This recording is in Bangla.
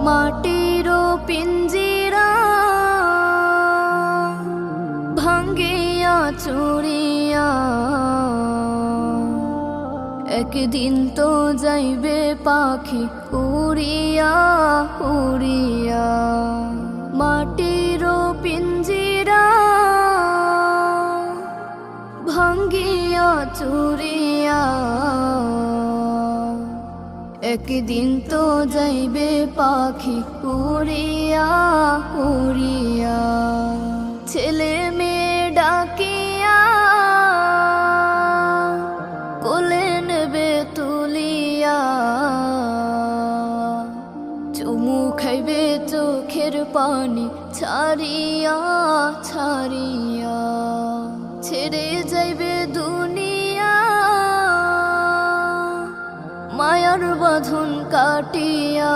মাটির পিঞ্জিরা ভাঙ্গিয়া চুরিয়া একদিন তো যাইবে পাখি উড়িয়া উড়িয়া। মাটির পিঞ্জিরা ভাঙ্গিয়া চুরিয়া একদিন তো যাইবে পাখি উড়িয়া উড়িয়া। ছেলে মেয়ে ডাকিয়া কোলে নেবে তুলিয়া চুমু খাইবে চোখের পানি ছাড়িয়া ছাড়িয়া। ছেড়ে যাইবে দুনিয়া মায়ার বাঁধন কাটিয়া।